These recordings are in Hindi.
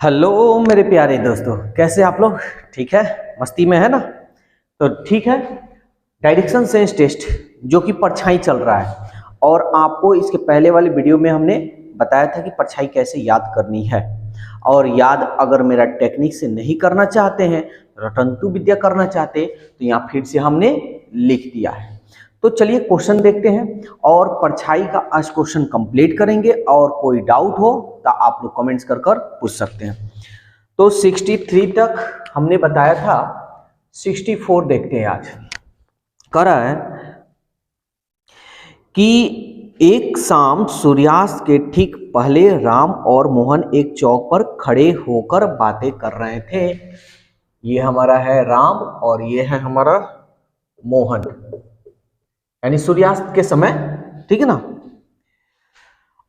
हेलो मेरे प्यारे दोस्तों, कैसे आप लोग? ठीक है, मस्ती में है ना? तो ठीक है। डायरेक्शन सेंस टेस्ट जो कि परछाई चल रहा है, और आपको इसके पहले वाले वीडियो में हमने बताया था कि परछाई कैसे याद करनी है। और याद अगर मेरा टेक्निक से नहीं करना चाहते हैं, रटंतु विद्या करना चाहते हैं, तो यहाँ फिर से हमने लिख दिया है। तो चलिए क्वेश्चन देखते हैं और परछाई का आज क्वेश्चन कंप्लीट करेंगे, और कोई डाउट हो तो आप लोग कमेंट्स कर कर पूछ सकते हैं। तो 63 तक हमने बताया था, 64 देखते हैं आज। कह रहा है कि एक शाम सूर्यास्त के ठीक पहले राम और मोहन एक चौक पर खड़े होकर बातें कर रहे थे। ये हमारा है राम और ये है हमारा मोहन, यानी सूर्यास्त के समय। ठीक है ना?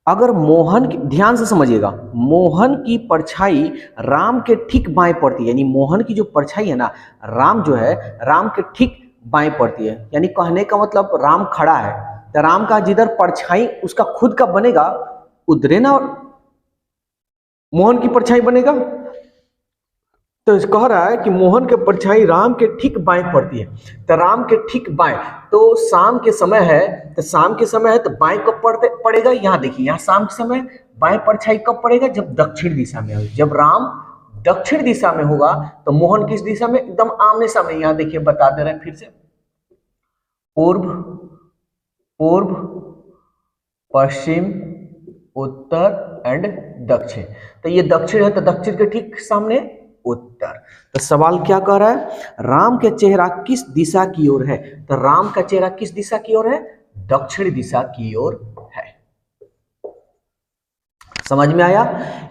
अगर मोहन की, ध्यान से समझिएगा, मोहन की परछाई राम के ठीक बाएं पड़ती है, यानी मोहन की जो परछाई है ना, राम जो है, राम के ठीक बाएं पड़ती है। यानी कहने का मतलब राम खड़ा है तो राम का जिधर परछाई उसका खुद का बनेगा, उधरे ना मोहन की परछाई बनेगा। तो कह रहा है कि मोहन के परछाई राम के ठीक बाएं पड़ती है, तो राम के ठीक बाएं। तो शाम के समय है, तो शाम के समय है तो बाएं कब पड़ेगा? यहाँ देखिए, यहाँ शाम के समय बाएं परछाई कब पड़ेगा? जब दक्षिण दिशा में होगा। जब राम दक्षिण दिशा में होगा तो मोहन किस दिशा में? एकदम आमने सामने। यहाँ देखिए, बता दे रहे हैं फिर से, पूर्व, पूर्व, पश्चिम, उत्तर एंड दक्षिण। तो ये दक्षिण है तो दक्षिण के ठीक सामने उत्तर। तो सवाल क्या कह रहा है? राम के चेहरा किस दिशा की ओर है? तो राम का चेहरा किस दिशा की ओर है? दक्षिण दिशा की ओर है। समझ में आया?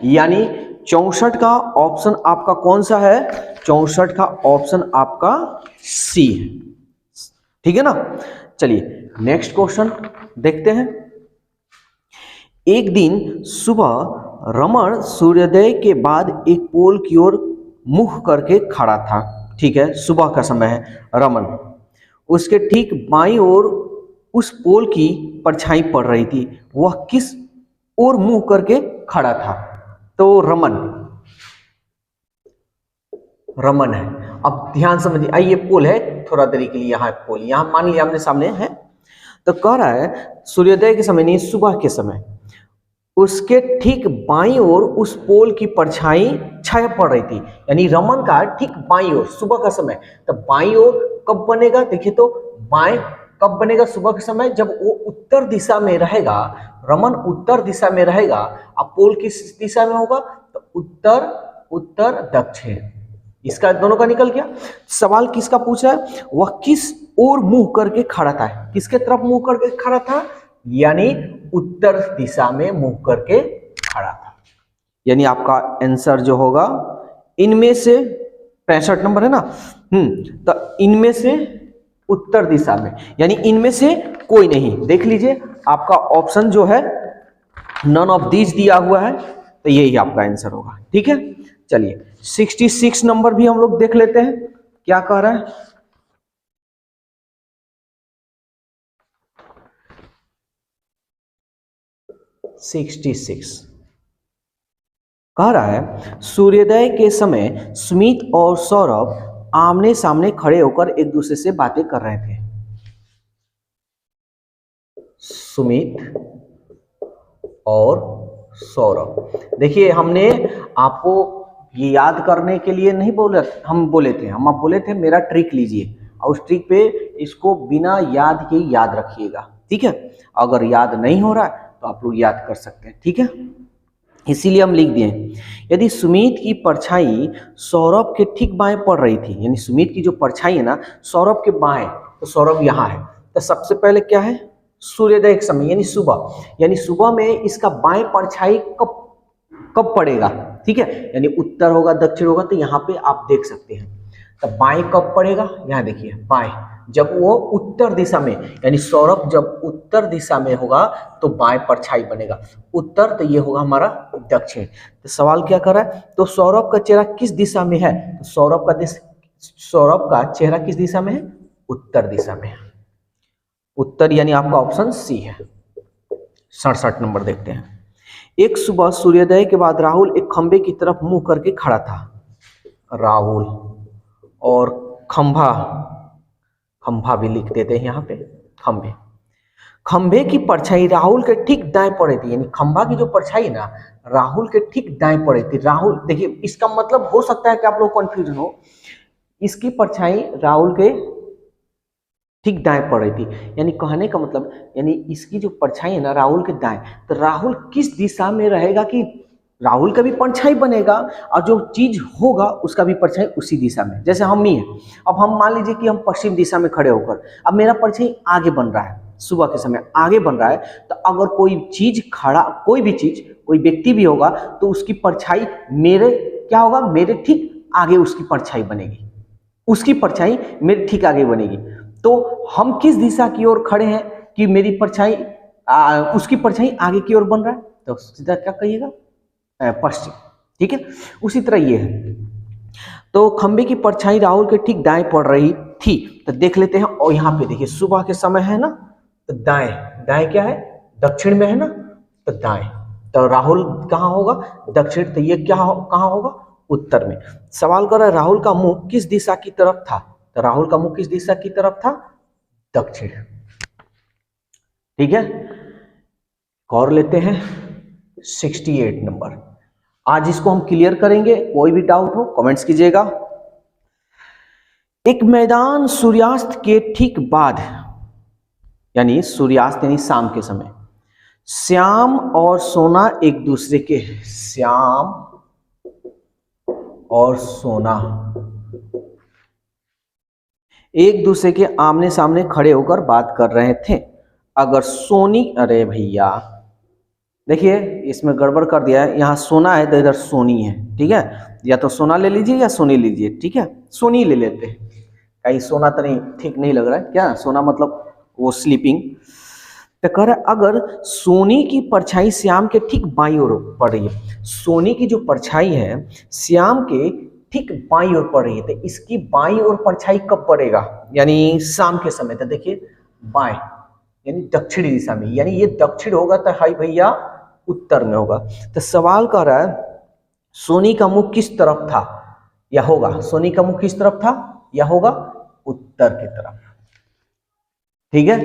यानी 64 का ऑप्शन आपका कौन सा है? 64 का ऑप्शन आपका सी है। ठीक है ना? चलिए नेक्स्ट क्वेश्चन देखते हैं। एक दिन सुबह रमण सूर्योदय के बाद एक पोल की ओर मुख करके खड़ा था। ठीक है, सुबह का समय है। रमन, उसके ठीक बाईं ओर उस पोल की परछाई पड़ रही थी। वह किस ओर मुंह करके खड़ा था? तो रमन, रमन है। अब ध्यान समझिए, आइए पोल है, थोड़ा देरी के लिए यहाँ पोल, यहाँ मान लिया आमने सामने है। तो कह रहा है सूर्योदय के समय नहीं, सुबह के समय उसके ठीक बाईं ओर उस पोल की परछाई छाया पड़ रही थी। यानी रमन का ठीक बाईं ओर, सुबह का समय। तो बाईं ओर कब बनेगा? देखिए तो बाएं कब बनेगा सुबह के समय? जब वो उत्तर दिशा में रहेगा, रमन उत्तर दिशा में रहेगा। अब पोल किस दिशा में होगा? तो उत्तर, उत्तर, दक्षिण। इसका दोनों का निकल गया। सवाल किसका पूछ रहा है? वह किस ओर मुंह करके खड़ा था? किसके तरफ मुंह करके खड़ा था? यानी उत्तर दिशा में मुंह करके खड़ा था। यानी आपका आंसर जो होगा, इनमें से 65 नंबर है ना, तो इनमें से उत्तर दिशा में, यानी इनमें से कोई नहीं। देख लीजिए, आपका ऑप्शन जो है नन ऑफ दीज दिया हुआ है, तो यही आपका आंसर होगा। ठीक है, चलिए 66 नंबर भी हम लोग देख लेते हैं, क्या कह रहा है। 66 कह रहा है सूर्योदय के समय सुमित और सौरभ आमने सामने खड़े होकर एक दूसरे से बातें कर रहे थे। सुमित और सौरभ, देखिए हमने आपको ये याद करने के लिए नहीं बोले, हम बोले थे, हम आप बोले थे मेरा ट्रिक लीजिए, और उस ट्रिक पे इसको बिना याद के याद रखिएगा। ठीक है, अगर याद नहीं हो रहा है तो आप लोग याद कर सकते हैं। ठीक है, इसीलिए हम लिख दिए, यदि सुमित की परछाई सौरभ के ठीक बाएं पड़ रही थी, यानी सुमित की जो परछाई है ना सौरभ के बाएं, तो सौरभ यहाँ है। तो सबसे पहले क्या है? सूर्योदय के समय, यानी सुबह, यानी सुबह में इसका बाएं परछाई कब कब पड़ेगा? ठीक है, यानी उत्तर होगा, दक्षिण होगा, तो यहाँ पे आप देख सकते हैं। तो बाएं कब पड़ेगा? यहाँ देखिए, बाएं जब वो उत्तर दिशा में, यानी सौरभ जब उत्तर दिशा में होगा तो बाएं परछाई बनेगा। उत्तर, तो ये होगा हमारा दक्षिण। तो सवाल क्या कर रहा है? तो सौरभ का चेहरा किस दिशा में है? तो सौरभ का चेहरा किस दिशा में है? उत्तर दिशा में है। उत्तर यानी आपका ऑप्शन सी है। 67 नंबर देखते हैं। एक सुबह सूर्योदय के बाद राहुल एक खंबे की तरफ मुंह करके खड़ा था। राहुल और खंभा, खंभा भी लिख देते हैं यहाँ पे, खंबे। खंभे की परछाई राहुल के ठीक दाएं पड़े थी, यानी खंभा की जो परछाई ना राहुल के ठीक दाएं पड़े थी। राहुल देखिए, इसका मतलब हो सकता है कि आप लोग कंफ्यूजन हो, इसकी परछाई राहुल के ठीक दाएं पड़ रही थी, यानी कहने का मतलब, यानी इसकी जो परछाई है ना राहुल के दाएं, तो राहुल किस दिशा में रहेगा कि राहुल का भी परछाई बनेगा और जो चीज होगा उसका भी परछाई उसी दिशा में। जैसे हम ही है, अब हम मान लीजिए कि हम पश्चिम दिशा में खड़े होकर, अब मेरा परछाई आगे बन रहा है, सुबह के समय आगे बन रहा है, तो अगर कोई चीज खड़ा, कोई भी चीज, कोई व्यक्ति भी होगा तो उसकी परछाई मेरे क्या होगा, मेरे ठीक आगे उसकी परछाई बनेगी, उसकी परछाई मेरे ठीक आगे बनेगी। तो हम किस दिशा की ओर खड़े हैं कि मेरी परछाई उसकी परछाई आगे की ओर बन रहा है, तो सीधा क्या कहिएगा, पश्चिम। ठीक है, उसी तरह ये है। तो खंबे की परछाई राहुल के ठीक दाएं पड़ रही थी, तो देख लेते हैं। और यहाँ पे देखिए सुबह के समय है ना, तो दाएं, दाएं क्या है, दक्षिण में है ना, तो दाएं, तो राहुल कहाँ होगा, दक्षिण, तो ये क्या कहाँ होगा, उत्तर में। सवाल कर रहा है राहुल का मुंह किस दिशा की तरफ था, तो राहुल का मुंह किस दिशा की तरफ था, दक्षिण। ठीक है, और लेते हैं 68 नंबर। आज इसको हम क्लियर करेंगे, कोई भी डाउट हो कमेंट्स कीजिएगा। एक मैदान सूर्यास्त के ठीक बाद, यानी सूर्यास्त यानी शाम के समय, श्याम और सोना एक दूसरे के, श्याम और सोना एक दूसरे के आमने सामने खड़े होकर बात कर रहे थे। अगर सोनी, अरे भैया देखिए इसमें गड़बड़ कर दिया है, यहाँ सोना है तो इधर सोनी है। ठीक है, या तो सोना ले लीजिए या सोनी लीजिए। ठीक है, सोनी ले लेते हैं, कहीं सोना तो नहीं, ठीक नहीं लग रहा है क्या, सोना मतलब वो स्लीपिंग। तो कह रहा है अगर सोनी की परछाई श्याम के ठीक बाईं ओर पड़ रही है, सोनी की जो परछाई है श्याम के ठीक बाईं ओर पड़ रही है, तो इसकी बाईं ओर परछाई कब पड़ेगा, यानी शाम के समय। तो देखिए बाएं यानी दक्षिणी दिशा में, यानी ये दक्षिण होगा तो हाई भैया उत्तर में होगा। तो सवाल कर रहा है सोनी का मुख किस तरफ था या होगा, सोनी का मुख किस तरफ था या होगा, उत्तर की तरफ। ठीक है,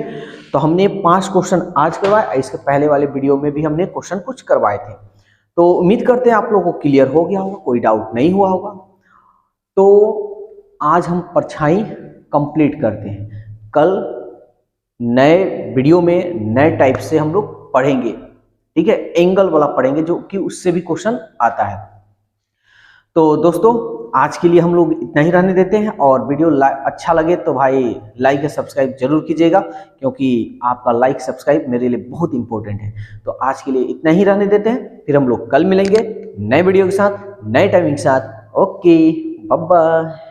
तो हमने 5 क्वेश्चन आज करवाए, इसके पहले वाले वीडियो में भी हमने क्वेश्चन कुछ करवाए थे। तो उम्मीद करते हैं आप लोगों को क्लियर हो गया होगा, कोई डाउट नहीं हुआ होगा। तो आज हम परछाई कंप्लीट करते हैं, कल नए वीडियो में नए टाइप से हम लोग पढ़ेंगे। ठीक है, एंगल वाला पढ़ेंगे जो कि उससे भी क्वेश्चन आता है। तो दोस्तों आज के लिए हम लोग इतना ही रहने देते हैं, और वीडियो अच्छा लगे तो भाई लाइक या सब्सक्राइब जरूर कीजिएगा, क्योंकि आपका लाइक सब्सक्राइब मेरे लिए बहुत इंपॉर्टेंट है। तो आज के लिए इतना ही रहने देते हैं, फिर हम लोग कल मिलेंगे नए वीडियो के साथ, नए टाइमिंग के साथ। Okay, bye bye.